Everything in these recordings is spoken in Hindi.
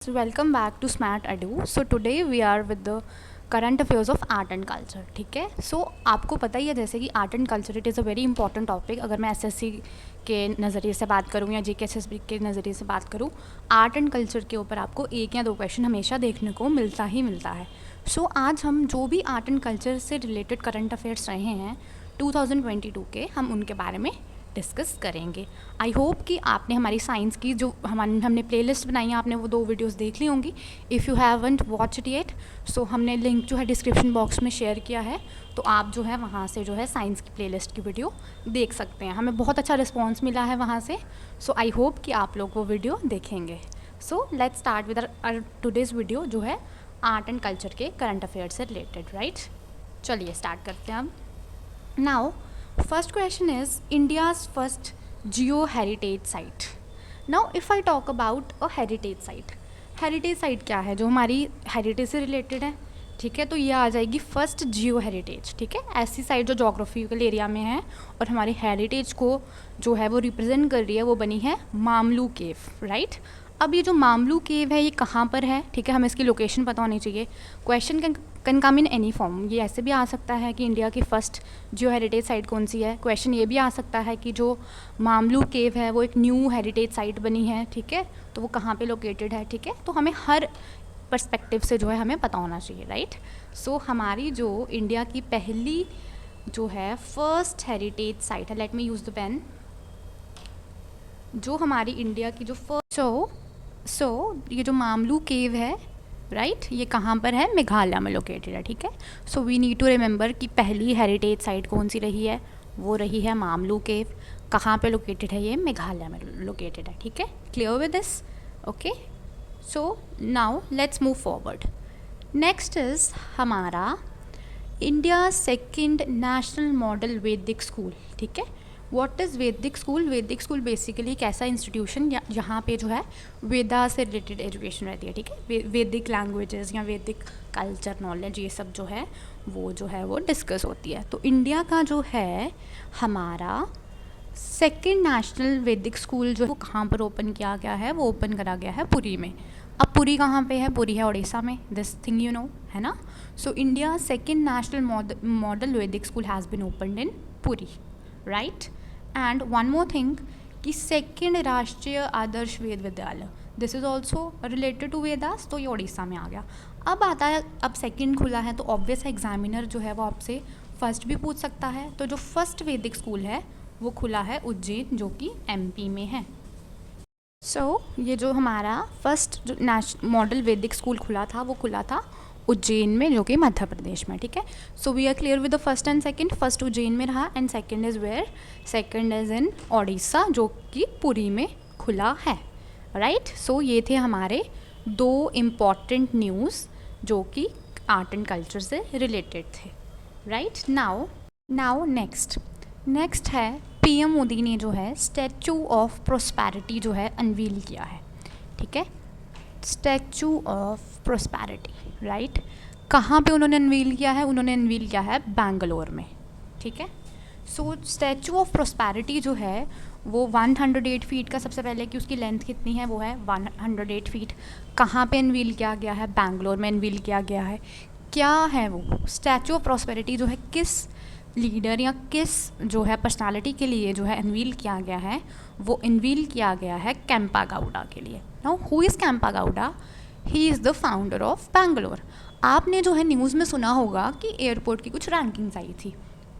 So welcome back to Smart Edu. So today we are with the current affairs of art and culture. ठीक है. सो आपको पता ही है जैसे कि art and culture it is a very important topic. अगर मैं एसएससी के नज़रिए से बात करूँ या जीके एसएसबी के नज़रिए से बात करूँ, आर्ट एंड कल्चर के ऊपर आपको एक या दो क्वेश्चन हमेशा देखने को मिलता ही मिलता है. सो आज हम जो भी आर्ट एंड कल्चर से रिलेटेड करंट अफेयर्स रहे हैं 2022 के, हम उनके बारे में डिस्कस करेंगे. आई होप कि आपने हमारी साइंस की जो हमने प्लेलिस्ट बनाई है, आपने वो 2 वीडियोस देख ली होंगी. If you haven't watch it yet, so हमने लिंक जो है डिस्क्रिप्शन बॉक्स में शेयर किया है, तो आप जो है वहाँ से जो है साइंस की प्लेलिस्ट की वीडियो देख सकते हैं. हमें बहुत अच्छा रिस्पॉन्स मिला है वहाँ से. सो आई होप कि आप लोग वो वीडियो देखेंगे. So let's start with our today's video जो है आर्ट एंड कल्चर के करंट अफेयर से रिलेटेड. राइट, चलिए स्टार्ट करते हैं हम. Now first question is India's first geo-heritage site. Now if I talk about a heritage site, heritage site क्या है? जो हमारी हेरिटेज से रिलेटेड है. ठीक है, तो ये आ जाएगी फर्स्ट जियो हेरिटेज. ठीक है, ऐसी साइट जो जोग्राफिकल एरिया में है और हमारी हेरिटेज को जो है वो रिप्रेजेंट कर रही है, वो बनी है मामलू केव. राइट, अब ये जो मामलू केव है ये कहाँ पर है? ठीक है, हमें इसकी लोकेशन पता होनी चाहिए. Question can come in any form. ये ऐसे भी आ सकता है कि इंडिया की फ़र्स्ट जियो हेरिटेज साइट कौन सी है. क्वेश्चन ये भी आ सकता है कि जो मामलू केव है वो एक न्यू हेरिटेज साइट बनी है. ठीक है, तो वो कहाँ पे लोकेटेड है. ठीक है, तो हमें हर पर्सपेक्टिव से जो है हमें पता होना चाहिए. राइट, सो हमारी जो इंडिया की पहली जो है फर्स्ट हेरिटेज साइट है, let me use the pen. जो हमारी इंडिया की जो फर्स्ट सो ये जो मामलू केव है, राइट, ये कहाँ पर है? मेघालय में लोकेटेड है. ठीक है, so we need to remember कि पहली हेरिटेज साइट कौन सी रही है, वो रही है मामलू केव. कहाँ पे लोकेटेड है? ये मेघालय में लोकेटेड है. ठीक है, clear with this? Okay, so now let's move forward. Next is हमारा India second national model Vedic school. ठीक है, व्हाट इज़ वैदिक स्कूल? वैदिक स्कूल बेसिकली एक ऐसा इंस्टीट्यूशन जहाँ पे जो है वेदा से रिलेटेड एजुकेशन रहती है. ठीक है, वैदिक लैंग्वेजेस या वैदिक कल्चर नॉलेज ये सब जो है वो डिस्कस होती है. तो इंडिया का जो है हमारा सेकेंड नेशनल वैदिक स्कूल जो वो कहाँ पर ओपन किया गया है? वो ओपन करा गया है पुरी में. अब पुरी कहाँ पे है? पुरी है उड़ीसा में. दिस थिंग यू नो, है ना. So India second national model Vedic school has been opened in Puri. Right, and one more thing कि second Rashtriya Adarsh Ved Vidyalaya, this is also related to Vedas, तो ये उड़ीसा में आ गया. अब आता है, अब सेकेंड खुला है तो ऑब्वियस एग्जामिनर जो है वो आपसे फर्स्ट भी पूछ सकता है. तो जो फर्स्ट वैदिक स्कूल है वो खुला है उज्जैन, जो कि एमपी में है. सो ये जो हमारा फर्स्ट जो मॉडल वैदिक स्कूल खुला था वो खुला था उज्जैन में, जो कि मध्य प्रदेश में. ठीक है, so we are clear with the first and second. First Ujjain में रहा and second is where? Second is in Odisha, जो कि पुरी में खुला है. राइट, सो ये थे हमारे 2 इम्पॉर्टेंट न्यूज़ जो कि आर्ट एंड कल्चर से रिलेटेड थे. राइट, नाउ नेक्स्ट है पीएम मोदी ने जो है स्टैचू ऑफ प्रोस्पैरिटी जो है अनवील किया है. ठीक है, स्टैचू ऑफ प्रोस्पैरिटी. राइट, कहाँ पे उन्होंने अनवील किया है? उन्होंने अनवील किया है बेंगलोर में. ठीक है, सो स्टैचू ऑफ प्रोस्पैरिटी जो है वो 108 फीट का, सबसे पहले कि उसकी लेंथ कितनी है, वो है 108 फीट. कहाँ पे अनवील किया गया है? बेंगलोर में अनवील किया गया है. क्या है वो स्टैचू ऑफ प्रोस्पेरिटी जो है? किस लीडर या किस जो है पर्सनालिटी के लिए जो है अनवील किया गया है? वो अनवील किया गया है कैंपा गौडा के लिए. Now who is Kempe Gowda? He is the founder of Bangalore. आपने जो है न्यूज़ में सुना होगा कि एयरपोर्ट की कुछ रैंकिंग्स आई थी,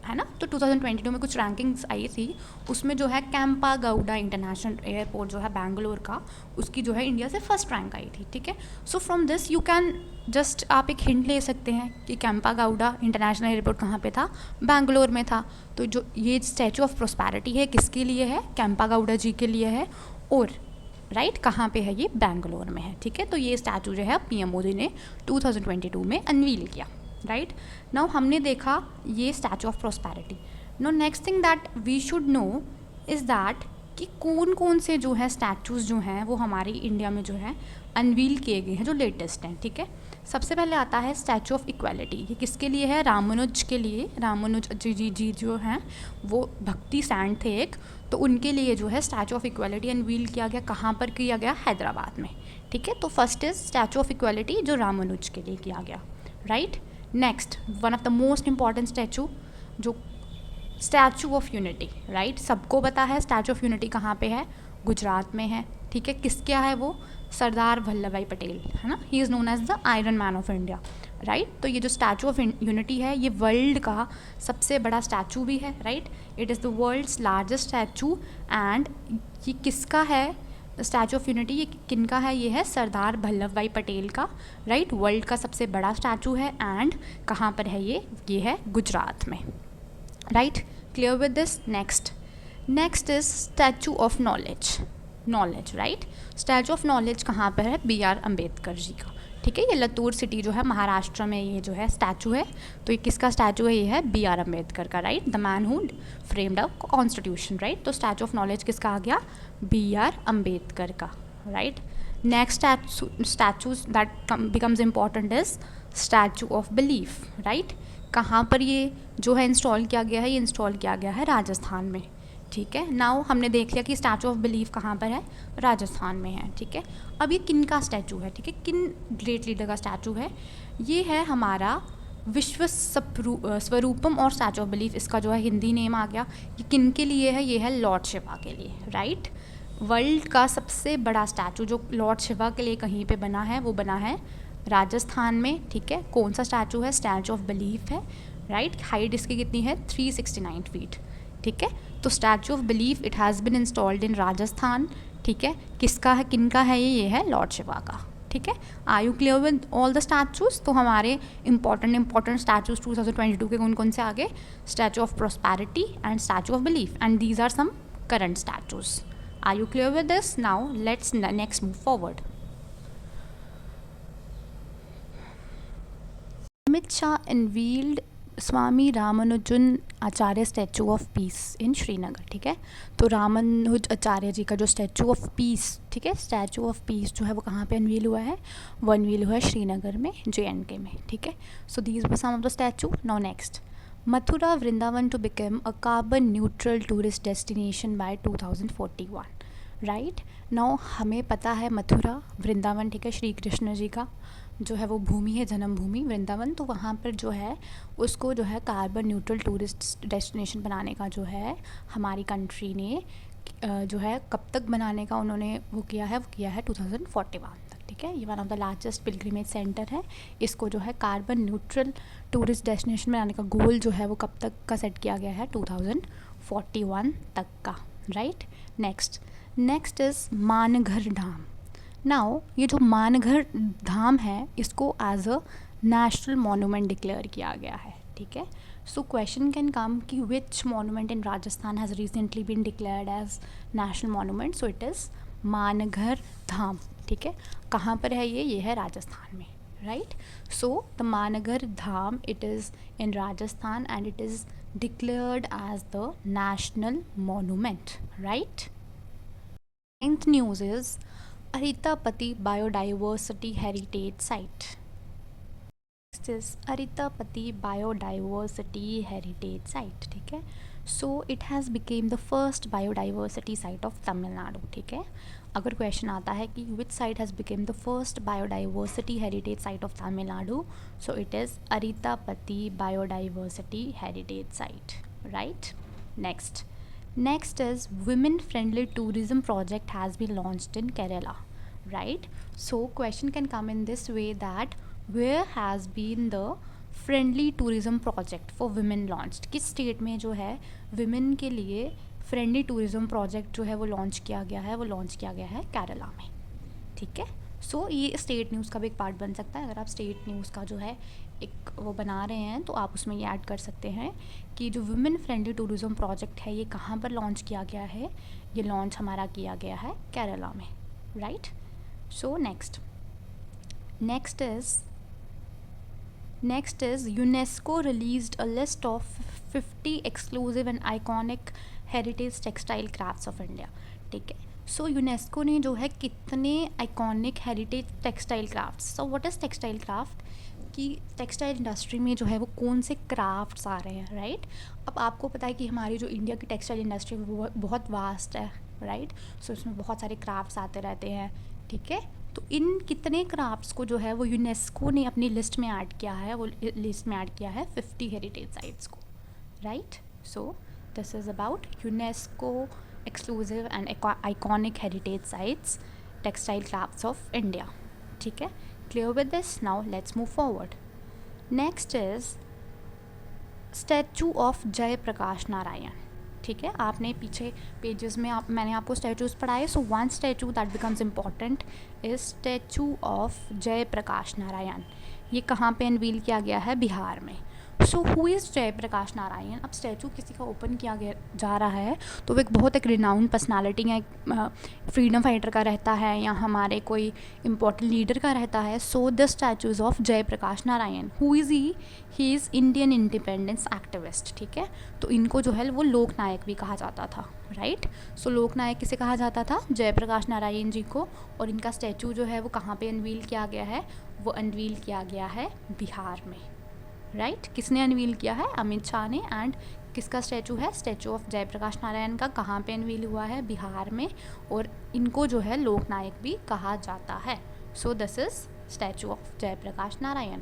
है ना. तो 2022 में कुछ रैंकिंग्स आई थी, उसमें जो है कैंपा गौडा इंटरनेशनल एयरपोर्ट जो है बैंगलोर का, उसकी जो है इंडिया से फर्स्ट रैंक आई थी. ठीक है, so from this you can just आप एक हिंट ले सकते हैं कि कैंपा गौडा इंटरनेशनल एयरपोर्ट कहाँ पे था? बैंगलोर में था. तो जो ये स्टैचू ऑफ प्रोस्पैरिटी है किसके लिए है? कैंपा गौडा जी के लिए है. और राइट, कहाँ पे है? ये बैंगलोर में है. ठीक है, तो ये स्टैचू जो है पीएम मोदी ने 2022 में अनवील किया. राइट, नाउ हमने देखा ये statue of prosperity. No next thing that we should know is that कि कौन कौन से जो है स्टैचूज़ जो हैं वो हमारे इंडिया में जो है अनवील किए गए हैं, जो लेटेस्ट हैं, ठीक है। सबसे पहले आता है स्टैचू ऑफ इक्वालिटी। ये किसके लिए है? रामानुज के लिए। रामानुज जी जो हैं वो भक्ति सैंट थे एक, तो उनके लिए जो है स्टैचू ऑफ इक्वालिटी अनवील किया गया। कहाँ पर किया गया? हैदराबाद में, ठीक है। तो first is statue of equality जो रामानुज के लिए किया गया, right. Next, one of the most important statue जो स्टैचू ऑफ यूनिटी, राइट। सबको पता है स्टैचू ऑफ यूनिटी कहाँ पे है? गुजरात में है, ठीक है। किसका है वो? सरदार वल्लभ भाई पटेल, है ना। He is known as the iron man of India, right. तो ये जो स्टैचू ऑफ यूनिटी है ये वर्ल्ड का सबसे बड़ा स्टैचू भी है, right. It is the world's largest statue. And ये किसका है? स्टैचू ऑफ यूनिटी ये किनका है? ये है सरदार वल्लभ भाई पटेल का, राइट। वर्ल्ड का सबसे बड़ा स्टैचू है। एंड कहाँ पर है ये है गुजरात में, right. Clear with this? Next is statue of knowledge, right. Statue of knowledge कहाँ पर है? BR अम्बेडकर जी का, ठीक है। ये लतूर सिटी जो है महाराष्ट्र में ये जो है स्टैचू है। तो ये किसका स्टैचू है? ये है BR अम्बेडकर का, right. The man who framed a constitution, right. तो स्टैचू ऑफ नॉलेज किसका आ गया? BR अम्बेडकर का, right. Next statues that becomes important is statue of belief, right. कहाँ पर ये जो है इंस्टॉल किया गया है? ये इंस्टॉल किया गया है राजस्थान में, ठीक है। नाउ हमने देख लिया कि स्टैचू ऑफ बिलीफ कहाँ पर है? राजस्थान में है, ठीक है। अब ये किन का स्टैचू है? ठीक है, किन ग्रेट लीडर का स्टैचू है? ये है हमारा विश्व स्वरूपम और स्टैचू ऑफ बिलीफ, इसका जो है हिंदी नेम आ गया। ये किन के लिए है? ये है लॉर्ड शिवा के लिए, राइट। वर्ल्ड का सबसे बड़ा स्टैचू जो लॉर्ड शिवा के लिए कहीं पे बना है वो बना है राजस्थान में, ठीक है। कौन सा स्टैचू है? स्टैचू ऑफ बिलीफ है, राइट। हाइट इसकी कितनी है? 369 फीट, ठीक है। तो statue of belief it has bin installed in Rajasthan, ठीक है। किसका है? किनका है ये है लॉर्ड शिवा का, ठीक है। Are you clear with all the statues? तो हमारे इंपॉर्टेंट स्टैचूज 2022 के कौन कौन से आगे? Statue of prosperity and statue of belief, and these are some current statues. Are you clear with this? Now let's next move forward. Amit Shah unveiled Swami Ramanujan Acharya statue of peace in Srinagar, ठीक है। तो रामानुज आचार्य जी का जो स्टैचू ऑफ पीस, ठीक है, स्टैचू ऑफ पीस जो है वो कहाँ पे अनवील हुआ है? वो अनवील हुआ है श्रीनगर में, JNK में, ठीक है। So these were some of the statue. Now next, Mathura Vrindavan to become a carbon neutral tourist destination by 2041, right. Now हमें पता है मथुरा वृंदावन, ठीक है, श्री कृष्ण जी का जो है वो भूमि है, जन्मभूमि वृंदावन। तो वहाँ पर जो है उसको जो है कार्बन न्यूट्रल टूरिस्ट डेस्टिनेशन बनाने का जो है हमारी कंट्री ने जो है कब तक बनाने का उन्होंने वो किया है? वो किया है 2041 तक, ठीक है। ये one of the largest pilgrimage centre है। इसको जो है कार्बन न्यूट्रल टूरिस्ट डेस्टिनेशन बनाने का गोल जो है वो कब तक का सेट किया गया है? 2041 तक का, right. Next is Mangarh Dham. Now ये जो मानघर धाम है इसको as a national monument declare किया गया है, ठीक है। सो क्वेश्चन कैन कम कि which monument in Rajasthan has recently been declared as national monument? So it is Mangarh Dham, ठीक है। कहाँ पर है ये है राजस्थान में, right. So the Mangarh Dham it is in Rajasthan and it is declared as the national monument, right? 9th news is Aritapati Biodiversity Heritage Site. Next is Aritapati Biodiversity Heritage Site, ठीक है। So it has became the first biodiversity site of Tamil Nadu, ठीक है। अगर क्वेश्चन आता है कि which site has become the first biodiversity heritage site of Tamil Nadu, so it is Aritapati Biodiversity Heritage Site, right? Next is women friendly tourism project has been launched in Kerala, right? So question can come in this way that where has been the friendly tourism project for women launched? किस स्टेट में जो है women के लिए फ्रेंडली टूरिज़म प्रोजेक्ट जो है वो लॉन्च किया गया है? वो लॉन्च किया गया है केरला में, ठीक है। सो ये स्टेट न्यूज़ का भी एक पार्ट बन सकता है। अगर आप स्टेट न्यूज़ का जो है एक वो बना रहे हैं तो आप उसमें ये ऐड कर सकते हैं कि जो वुमेन फ्रेंडली टूरिज़म प्रोजेक्ट है ये कहाँ पर लॉन्च किया गया है? ये लॉन्च हमारा किया गया है केरला में, right. So next is UNESCO released a list of 50 exclusive and iconic heritage textile crafts of India, ठीक है। सो यूनेस्को ने जो है कितने iconic heritage textile crafts, so what is textile craft, कि टेक्सटाइल इंडस्ट्री में जो है वो कौन से क्राफ्ट्स आ रहे हैं, राइट। अब आपको पता है कि हमारी जो इंडिया की टेक्सटाइल इंडस्ट्री वो बहुत वास्ट है, राइट। सो इसमें बहुत सारे क्राफ्ट्स आते रहते हैं, ठीक है। तो इन कितने क्राफ्ट्स को जो है वो यूनेस्को ने अपनी लिस्ट में ऐड किया है, वो लिस्ट में ऐड किया है 50 हेरिटेज साइट्स को, right. So this is about UNESCO exclusive and iconic heritage sites textile crafts of India, ठीक है। Clear with this? Now let's move forward. Next is statue of Jai Prakash Narayan, ठीक है। आपने पीछे पेजेस में मैंने आपको स्टैचूज पढ़ाए। So one statue that becomes important is statue of Jai Prakash Narayan. ये कहाँ पे अनवील किया गया है? बिहार में। सो हु इज़ जय प्रकाश नारायण? अब स्टैचू किसी का ओपन किया गया जा रहा है तो वो एक बहुत एक रिनाउंड पर्सनालिटी है, फ्रीडम फाइटर का रहता है या हमारे कोई इम्पोर्टेंट लीडर का रहता है। So the statues of Jai Prakash Narayan, who is he is Indian independence activist, ठीक है। तो इनको जो है वो लोकनायक भी कहा जाता था, राइट। सो लोकनायक किसे कहा जाता था? जय प्रकाश नारायण जी को। और इनका स्टैचू जो है वो कहाँ पे अनवील किया गया है? वो अनवील किया गया है बिहार में, राइट। किसने अनवील किया है? अमित शाह ने। एंड किसका स्टैचू है? स्टैचू ऑफ जयप्रकाश नारायण का कहाँ पे अनवील हुआ है? बिहार में। और इनको जो है लोकनायक भी कहा जाता है। So this is statue of Jayaprakash Narayan.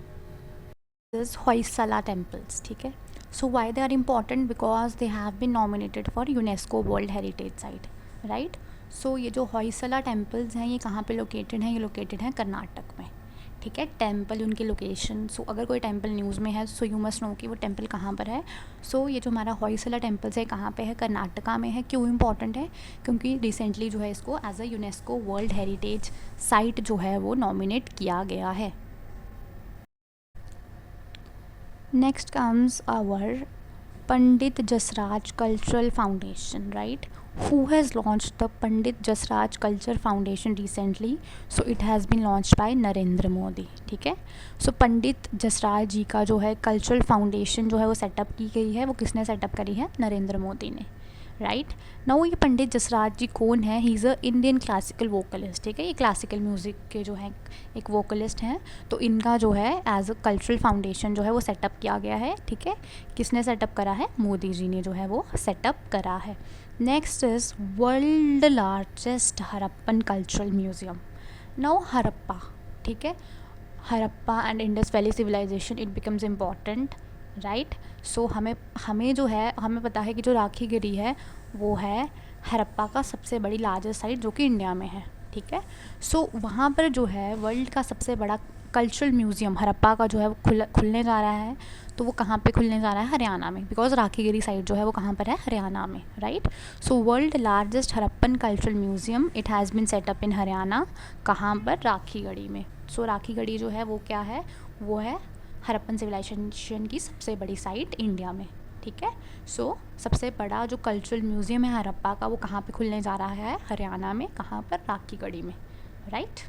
This Hoysala temples, ठीक है। So why they are important? Because they have been nominated for UNESCO world heritage site, right. So ये जो होयसला टेम्पल्स हैं ये कहाँ पे लोकेटेड हैं? ये लोकेटेड हैं कर्नाटक में, ठीक है। टेम्पल उनकी लोकेशन, सो अगर कोई टेम्पल न्यूज़ में है सो यू मस्ट नो कि वो टेम्पल कहाँ पर है। सो ये जो हमारा होयसला टेम्पल्स है कहाँ पे है? कर्नाटका में है। क्यों इम्पॉर्टेंट है? क्योंकि रिसेंटली जो है इसको as a UNESCO world heritage site जो है वो नॉमिनेट किया गया है। Next comes our Pandit Jasraj cultural foundation, right. Who has launched the Pandit Jasraj Culture Foundation recently? So it has been launched by Narendra Modi, ठीक है। सो पंडित जसराज जी का जो है कल्चरल फाउंडेशन जो है वो सेटअप की गई है। वो किसने सेटअप करी है? नरेंद्र मोदी ने, राइट। नाउ ये पंडित जसराज जी कौन है? He is a Indian classical vocalist, ठीक है। ये क्लासिकल म्यूज़िक के जो हैं एक वोकलिस्ट हैं। तो इनका जो है एज अ कल्चरल फाउंडेशन जो है वो सेटअप किया गया है, ठीक है। किसने सेटअप करा है? मोदी जी ने जो है वो सेटअप करा है। Next is world largest Harappan cultural museum. Now Harappa, ठीक है। Harappa and Indus valley civilisation, it becomes important, right. So हमें जो है हमें पता है कि जो राखीगढ़ी है वो है हरप्पा का सबसे बड़ी लार्जेस्ट साइट जो कि इंडिया में है, ठीक है। सो वहाँ पर जो है वर्ल्ड का सबसे बड़ा कल्चरल म्यूज़ियम हरप्पा का जो है वो खुलने जा रहा है। तो वो कहाँ पे खुलने जा रहा है? हरियाणा में, बिकॉज राखीगढ़ी साइट जो है वो कहाँ पर है? हरियाणा में, right. So world largest Harappan cultural museum it has been setup in Haryana. कहाँ पर? राखीगढ़ी में। सो राखीगढ़ी जो है वो क्या है? वो है हरप्पन सिविलाइजेशन की सबसे बड़ी साइट इंडिया में, ठीक है। सो सबसे बड़ा जो कल्चरल म्यूज़ियम है हरप्पा का वो कहाँ पे खुलने जा रहा है? हरियाणा में। कहाँ पर? राखीगढ़ी में, right.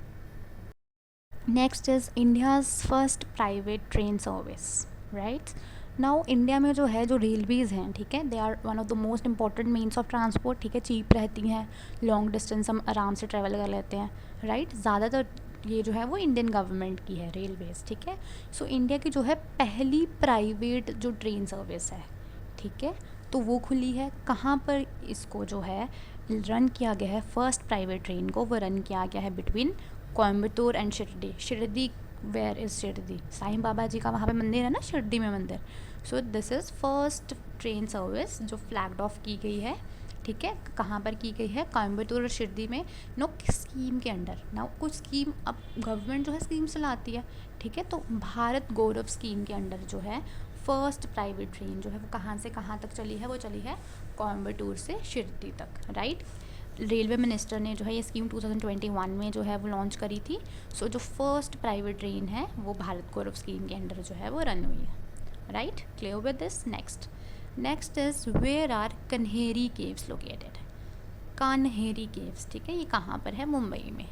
Next is India's first private train service, right. Now India में जो है जो रेलवेज़ हैं, ठीक है, they are one of the most important means of transport, ठीक है। चीप रहती हैं, लॉन्ग डिस्टेंस हम आराम से ट्रैवल कर लेते हैं, राइट। ज़्यादातर ये जो है वो इंडियन गवर्नमेंट की है रेलवेज़, ठीक है। सो इंडिया की जो है पहली प्राइवेट जो ट्रेन सर्विस है, ठीक है, तो वो खुली है। कहाँ पर इसको जो है रन किया गया है? फर्स्ट प्राइवेट ट्रेन को वो रन किया गया है between Coimbatore and Shirdi. Shirdi, where is Shirdi? Sai Baba ji का वहाँ पे मंदिर है ना, शिरडी में मंदिर। So this is first train service जो फ्लैग्ड ऑफ की गई है, ठीक है। कहाँ पर की गई है? कोयम्बटूर और शिरडी में। नो स्कीम के अंडर। ना कुछ स्कीम, अब गवर्नमेंट जो है स्कीम चलाती है, ठीक है। तो भारत गौरव स्कीम के अंडर जो है फर्स्ट प्राइवेट ट्रेन जो है वो कहाँ से कहाँ तक चली है? वो चली है कोयम्बटूर से शिरडी तक, राइट। रेलवे मिनिस्टर ने जो है ये स्कीम 2021 में जो है वो लॉन्च करी थी। सो जो फर्स्ट प्राइवेट ट्रेन है वो भारत गौरव स्कीम के अंडर जो है वो रन हुई है, right. Clear with this? Next is where are Kanheri caves located? Kanheri caves, ठीक है, ये कहाँ पर है? मुंबई में,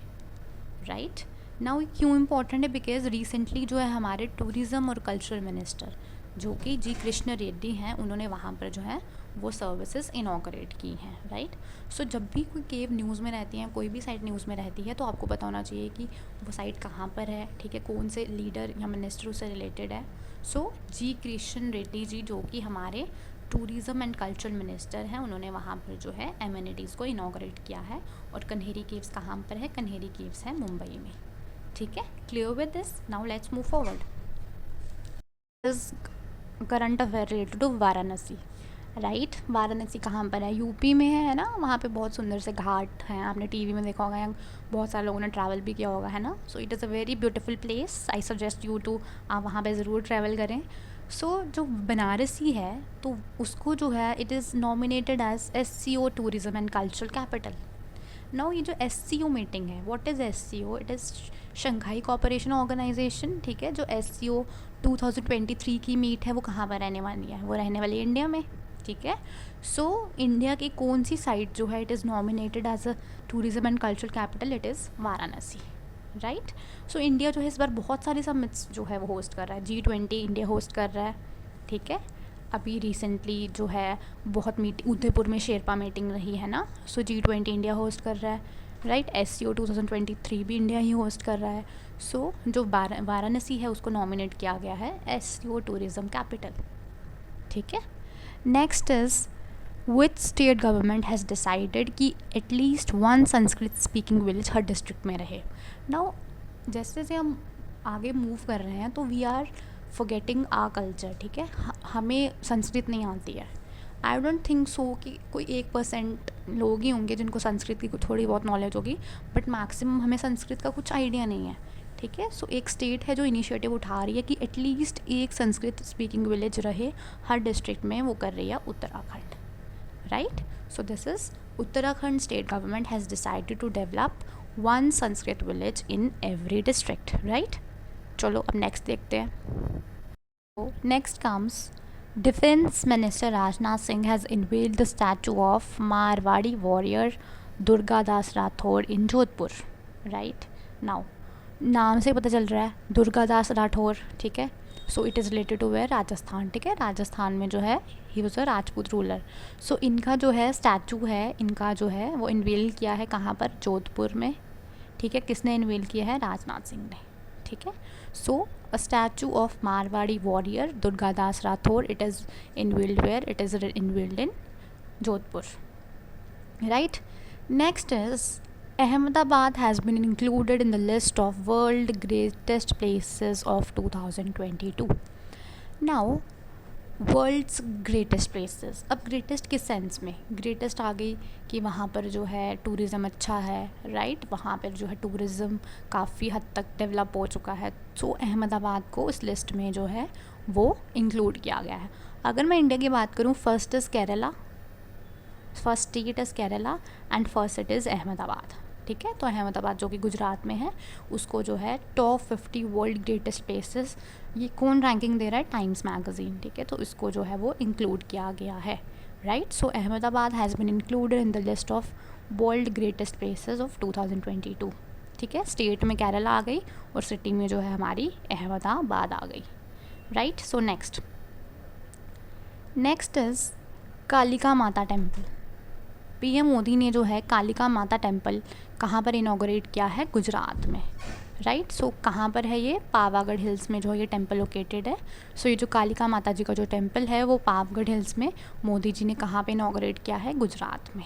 राइट। नाउ क्यों इम्पोर्टेंट है? बिकॉज रिसेंटली जो है हमारे टूरिज़्म और कल्चरल मिनिस्टर जो कि जी कृष्ण रेड्डी हैं, उन्होंने वहाँ पर जो है वो सर्विसेज इनॉग्रेट की हैं, राइट। सो जब भी कोई केव न्यूज़ में रहती है, कोई भी साइट न्यूज़ में रहती है, तो आपको पता होना चाहिए कि वो साइट कहाँ पर है, ठीक है, कौन से लीडर या मिनिस्टर से रिलेटेड है। सो जी कृष्ण रेड्डी जी, जो कि हमारे टूरिज़म एंड कल्चरल मिनिस्टर हैं, उन्होंने वहाँ पर जो है एमिनिटीज़ को इनॉग्रेट किया है। और कन्हेरी केव्स कहाँ पर है? कन्हेरी केव्स है मुंबई में, ठीक है। Clear with this? Now let's move forward. This current affair related to Varanasi, right. Varanasi कहाँ पर है? यूपी में है ना। वहाँ पे बहुत सुंदर से घाट हैं, आपने टीवी में देखा होगा या बहुत सारे लोगों ने ट्रैवल भी किया होगा, है ना। So it is a very beautiful place, I suggest you to आप वहाँ पे ज़रूर ट्रैवल करें। सो जो बनारसी है तो उसको जो है it is nominated as SCO tourism and cultural capital. Now ये जो SCO मीटिंग है, what is SCO? It is Shanghai cooperation organisation, ठीक है। जो SCO 2023 की मीट है वो कहाँ पर रहने वाली है? वो रहने वाली है इंडिया में, ठीक है। सो इंडिया की कौन सी साइट जो है it is nominated as a tourism and cultural capital? It is Varanasi, right. So India जो है इस बार बहुत सारे समिट्स जो है वो होस्ट कर रहा है। G20 इंडिया होस्ट कर रहा है, ठीक है। अभी रिसेंटली जो है बहुत मीटिंग उदयपुर में शेरपा मीटिंग रही है ना। सो G20 इंडिया होस्ट कर रहा है, राइट। SCO 2023 भी इंडिया ही होस्ट कर रहा है। सो जो वाराणसी है उसको नॉमिनेट किया गया है SCO टूरिज़म कैपिटल, ठीक है। Next is which state government has decided कि at least one Sanskrit speaking village हर डिस्ट्रिक्ट में रहे। नाउ जैसे जैसे हम आगे मूव कर रहे हैं तो we are forgetting our culture, ठीक है। हमें संस्कृत नहीं आती है। आई डोंट थिंक सो कि कोई 1% लोग ही होंगे जिनको संस्कृत की थोड़ी बहुत नॉलेज होगी, बट मैक्सिमम हमें संस्कृत का कुछ आइडिया नहीं है, ठीक है। सो एक स्टेट है जो इनिशिएटिव उठा रही है कि एटलीस्ट एक संस्कृत स्पीकिंग विलेज रहे हर डिस्ट्रिक्ट में, वो कर रही है Uttarakhand, right. So this is Uttarakhand state government has decided to develop one Sanskrit village in every district, right. चलो अब नेक्स्ट देखते हैं। Next comes defence minister Rajnath Singh has unveiled the statue of Marwari warrior Durgadas Rathore in Jodhpur, right. Now नाम से पता चल रहा है दुर्गादास राठौर, ठीक है। So it is related to where? Rajasthan, ठीक है। राजस्थान में जो है he was a Rajput ruler. So इनका जो है स्टैचू है, इनका जो है वो इनवेल किया है कहाँ पर? जोधपुर में, ठीक है। किसने इनवेल किया है? राजनाथ सिंह ने, ठीक है। So a statue of Marwari warrior Durgadas Rathore, it is unveiled where? It is unveiled in Jodhpur, right. Next is Ahmedabad has been included in the list of world greatest places of 2022. Now, world's greatest places, अब ग्रेटेस्ट किस सेंस में? ग्रेटेस्ट आ गई कि वहाँ पर जो है टूरिज़म अच्छा है, राइट। वहाँ पर जो है टूरिज़म काफ़ी हद तक डेवलप हो चुका है। सो अहमदाबाद को इस लिस्ट में जो है वो इंक्लूड किया गया है। अगर मैं इंडिया की बात करूँ, first is Kerala, first state is Kerala and first city is Ahmedabad, ठीक है। तो अहमदाबाद जो कि गुजरात में है उसको जो है टॉप 50 वर्ल्ड ग्रेटेस्ट प्लेसेस, ये कौन रैंकिंग दे रहा है? टाइम्स मैगजीन, ठीक है। तो इसको जो है वो इंक्लूड किया गया है, right. So Ahmedabad has been included in the list of world greatest places of 2022, ठीक है। स्टेट में केरला आ गई और सिटी में जो है हमारी अहमदाबाद आ गई, right. So next is Kalika माता टेम्पल। PM मोदी ने जो है कालिका माता टेम्पल कहाँ पर इनॉग्रेट किया है? गुजरात में, राइट। सो कहाँ पर है ये? पावागढ़ हिल्स में जो ये टेम्पल लोकेटेड है। सो ये जो कालिका माता जी का जो टेम्पल है वो पावागढ़ हिल्स में मोदी जी ने कहाँ पे इनॉग्रेट किया है? गुजरात में,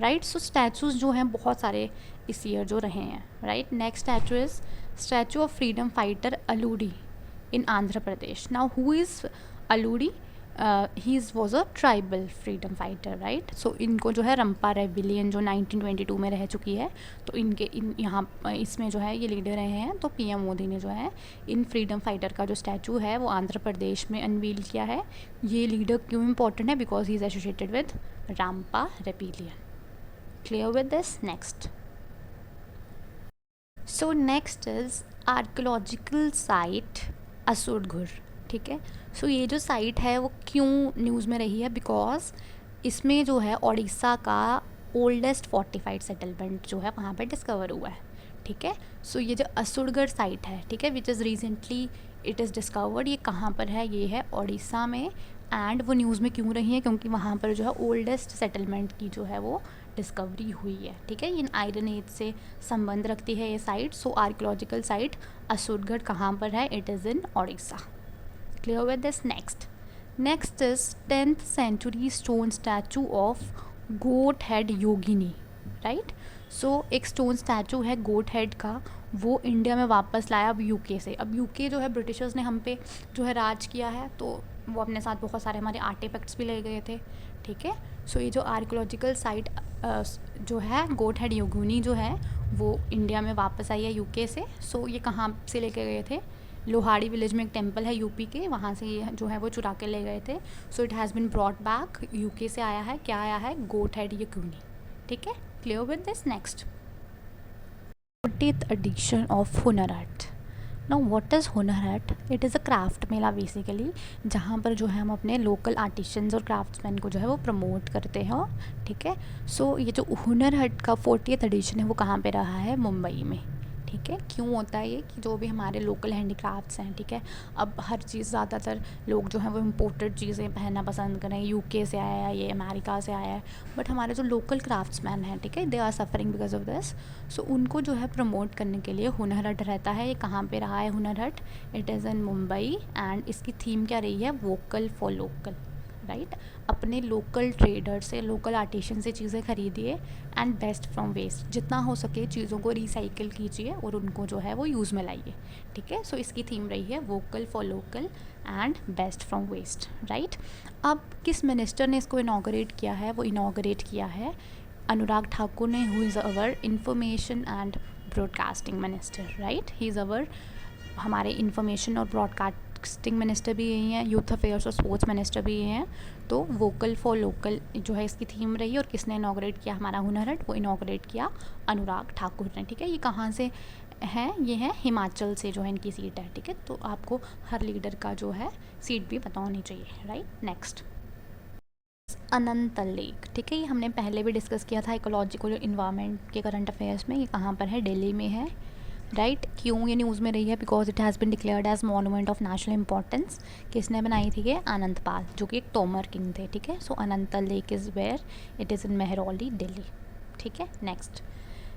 राइट। सो स्टैचूज़ जो हैं बहुत सारे इस ईयर जो रहे हैं, right. Next statue is statue of freedom fighter Alluri in Andhra Pradesh. Now who is Alluri? He was a tribal freedom fighter, right. So इनको जो है रंपा रेबिलियन जो 1922 में रह चुकी है, तो यहाँ इसमें जो है ये लीडर रहे हैं। तो PM मोदी ने जो है इन फ्रीडम फाइटर का जो स्टैचू है वो आंध्र प्रदेश में अनवील किया है। ये लीडर क्यों इम्पोर्टेंट है? Because he is associated with Rampa rebellion. Clear with this? Next, so next is archaeological site Asurgarh, ठीक है। सो ये जो साइट है वो क्यों न्यूज़ में रही है? बिकॉज इसमें जो है उड़ीसा का ओल्डेस्ट फोर्टिफाइड सेटलमेंट जो है वहाँ पर डिस्कवर हुआ है, ठीक है। सो ये जो असुरगढ़ साइट है, ठीक है, which is recently it is discovered, ये कहाँ पर है, ये है उड़ीसा में। एंड वो न्यूज़ में क्यों रही है, क्योंकि वहाँ पर जो है ओल्डेस्ट सेटलमेंट की जो है वो डिस्कवरी हुई है, ठीक है। इन आयरन एज से संबंध रखती है ये site. So archaeological site Asurgarh कहाँ पर है, it is in Orissa. Clear with this. Next is 10th century stone statue of goat head yogini, right. So एक स्टोन स्टैचू है गोट हेड का, वो इंडिया में वापस लाया अब यूके से। अब यूके जो है ब्रिटिशर्स ने हम पे जो है राज किया है, तो वो अपने साथ बहुत सारे हमारे आर्टिफैक्ट्स भी ले गए थे, ठीक है। सो ये जो आर्कियोलॉजिकल साइट जो है गोट हेड योगिनी जो है वो इंडिया में वापस आई है यूके से। सो ये कहाँ से लेके गए थे, लोहाड़ी विलेज में एक टेम्पल है यूपी के, वहाँ से ये जो है वो चुरा के ले गए थे। So it has bin brought back, UK से आया है, क्या आया है, गोट हेड योगिनी, ठीक है। Clear with this. Next 40th edition of Hunar Haat. Now what is Hunar Haat? It is a craft mela basically, जहाँ पर जो है हम अपने लोकल आर्टिशंस और क्राफ्ट्समैन को जो है वो प्रमोट करते हैं, ठीक है। सो ये जो हुनर हाट का 40th एडिशन है वो कहाँ पे रहा है, मुंबई में, ठीक है। क्यों होता है ये, कि जो भी हमारे लोकल हैंडीक्राफ्ट्स हैं, ठीक है, अब हर चीज़ ज़्यादातर लोग जो हैं वो इम्पोर्टेड चीज़ें पहनना पसंद करें, यूके से आया है, ये अमेरिका से आया है, बट हमारे जो लोकल क्राफ्ट्समैन हैं, ठीक है, they are suffering because of this. So उनको जो है प्रमोट करने के लिए हुनर हाट रहता है। ये कहाँ पे रहा है Hunar Haat, it is in Mumbai. And इसकी थीम क्या रही है, वोकल फॉर लोकल, राइट। अपने लोकल ट्रेडर से, लोकल आर्टिशन से चीज़ें खरीदिए एंड बेस्ट फ्रॉम वेस्ट, जितना हो सके चीज़ों को रिसाइकिल कीजिए और उनको जो है वो यूज़ में लाइए, ठीक है। सो इसकी थीम रही है vocal for local and best from waste, right. अब किस मिनिस्टर ने इसको इनॉग्रेट किया है, वो इनॉग्रेट किया है अनुराग ठाकुर ने, who is our information and broadcasting minister, right. He is our, हमारे इंफॉर्मेशन और ब्रॉडकास्टिंग मिनिस्टर भी यही हैं, यूथ अफेयर्स और स्पोर्ट्स मिनिस्टर भी यही हैं। तो वोकल फॉर लोकल जो है इसकी थीम रही, और किसने इनॉग्रेट किया हमारा हुनर हाट, वो इनॉग्रेट किया अनुराग ठाकुर ने, ठीक है। ये कहाँ से है, ये है हिमाचल से जो है इनकी सीट है, ठीक है। तो आपको हर लीडर का जो है सीट भी पता होनी चाहिए, राइट। नेक्स्ट अनंतल लेक, ठीक है, ये हमने पहले भी डिस्कस किया था इकोलॉजिकल इन्वायरमेंट के करंट अफेयर्स में। ये कहाँ पर है, दिल्ली में है, राइट। क्यों ये न्यूज़ में रही है, because it has been declared as monument of national importance. किसने बनाई थी ये, आनंद पाल, जो कि एक तोमर किंग थे, ठीक है। So Anangtal lake is where, it is in Mehrauli, Delhi, ठीक है।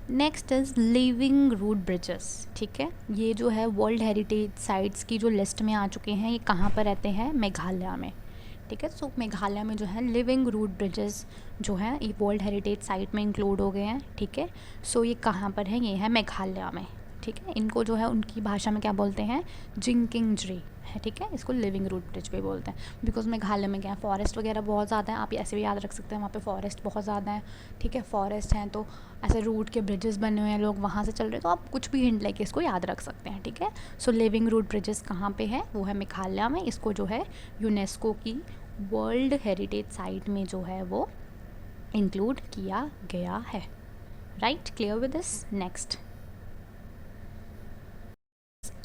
Next is living root bridges, ठीक है। ये जो है वर्ल्ड हेरिटेज साइट्स की जो लिस्ट में आ चुके हैं, ये कहाँ पर रहते हैं, मेघालय में, ठीक है। सो मेघालय में जो है लिविंग रूट ब्रिजेस जो हैं ये वर्ल्ड हेरिटेज साइट में इंक्लूड हो गए हैं, ठीक है। सो ये कहाँ पर है, ये है मेघालय में, ठीक है। इनको जो है उनकी भाषा में क्या बोलते हैं, जिंकिंगजरी है, ठीक है। इसको लिविंग रूट ब्रिज भी बोलते हैं, बिकॉज मेघालय में क्या है, फॉरेस्ट वगैरह बहुत ज़्यादा है, आप ऐसे भी याद रख सकते हैं, वहाँ पे फॉरेस्ट बहुत ज़्यादा है, ठीक है। फॉरेस्ट हैं तो ऐसे रूट के ब्रिजेस बने हुए हैं, लोग वहाँ से चल रहे हैं, तो आप कुछ भी हिंट लेके इसको याद रख सकते हैं, ठीक है। सो लिविंग रूट ब्रिजेस कहाँ पे है, वो है मेघालय में। इसको जो है यूनेस्को की वर्ल्ड हेरिटेज साइट में जो है वो इंक्लूड किया गया है, right. Clear with this. Next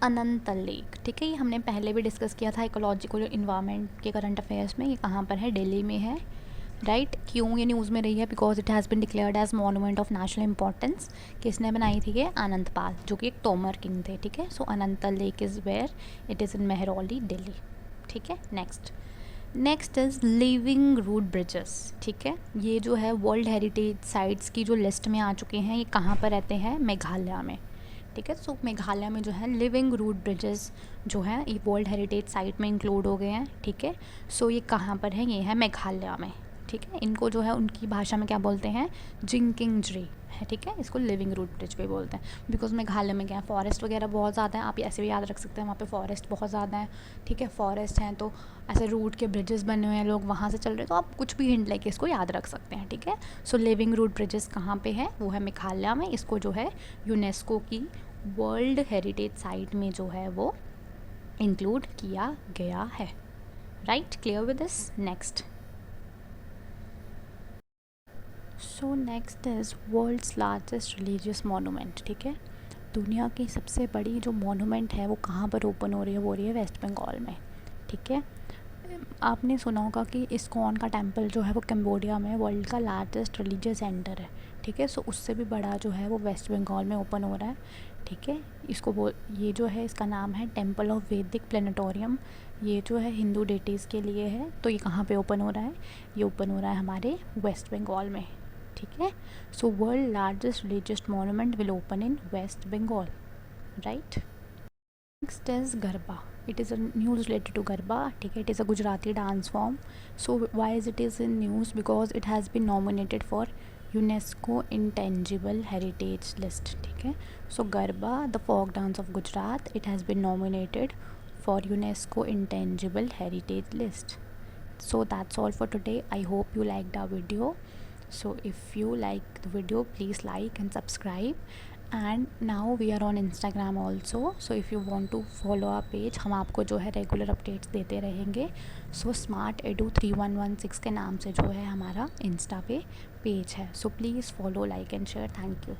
Anangtal lake, ठीक है, ये हमने पहले भी डिस्कस किया था इकोलॉजिकल इन्वायरमेंट के करंट अफेयर्स में। ये कहाँ पर है, दिल्ली में है, राइट। क्यों ये न्यूज़ में रही है, because it has been declared as monument of national importance. किसने बनाई थी ये, आनंद पाल, जो कि एक तोमर किंग थे, ठीक है। So Anangtal lake is where, it is in Mehrauli, Delhi, ठीक है। Next is living root bridges, ठीक है। ये जो है वर्ल्ड हेरिटेज साइट्स की जो लिस्ट में आ चुके हैं, ये कहाँ पर रहते हैं, मेघालय में, ठीक है। सो मेघालय में जो है लिविंग रूट ब्रिजेस जो हैं ये वर्ल्ड हेरिटेज साइट में इंक्लूड हो गए हैं, ठीक है। सो ये कहाँ पर है, ये है मेघालय में, ठीक है। इनको जो है उनकी भाषा में क्या बोलते हैं, जिंकिंगजरी है, ठीक है। इसको लिविंग रूट ब्रिज भी बोलते हैं, बिकॉज मेघालय में क्या है, फॉरेस्ट वगैरह बहुत ज़्यादा है, आप ऐसे भी याद रख सकते हैं, वहाँ पे फॉरेस्ट बहुत ज़्यादा है, ठीक है। फॉरेस्ट हैं तो ऐसे रूट के ब्रिजेस बने हुए हैं, लोग वहाँ से चल रहे हैं, तो आप कुछ भी हिंट लेके इसको याद रख सकते हैं, ठीक है। सो लिविंग रूट ब्रिजेस कहाँ पे है, वो है मेघालय में। इसको जो है यूनेस्को की वर्ल्ड हेरिटेज साइट में जो है वो इंक्लूड किया गया है, right. Clear with this. Next is world's largest religious monument, ठीक है। दुनिया की सबसे बड़ी जो मॉन्यूमेंट है वो कहाँ पर ओपन हो रही है, वो हो रही है वेस्ट बंगाल में, ठीक है। आपने सुना होगा कि इस्कॉन का टेम्पल जो है वो कम्बोडिया में वर्ल्ड का लार्जेस्ट रिलीजियस सेंटर है, ठीक है। सो उससे भी बड़ा जो है वो वेस्ट बंगाल में ओपन हो रहा है, ठीक है। ये जो है इसका नाम है टेम्पल ऑफ वैदिक प्लेनेटोरियम। ये जो है हिंदू डेटीज़ के लिए है। तो ये कहाँ पे ओपन हो रहा है? ये ओपन हो रहा है हमारे वेस्ट बंगाल में, ठीक है। So world largest religious monument will open in West Bengal, right. Next is Garba. It is a news related to Garba. ठीक है, it is a Gujarati dance form. So why is it is in news? Because it has been nominated for UNESCO Intangible Heritage List. ठीक है, so Garba, the folk dance of Gujarat, it has been nominated for UNESCO Intangible Heritage List. So that's all for today. I hope you liked our video. So if you like the video, please like and subscribe. And now we are on Instagram also. So if you want to follow our page, हम आपको जो है रेगुलर अपडेट्स देते रहेंगे. सो स्मार्ट एडू 3116 के नाम से जो है हमारा इंस्टा पे पेज है. So please follow, like and share. Thank you.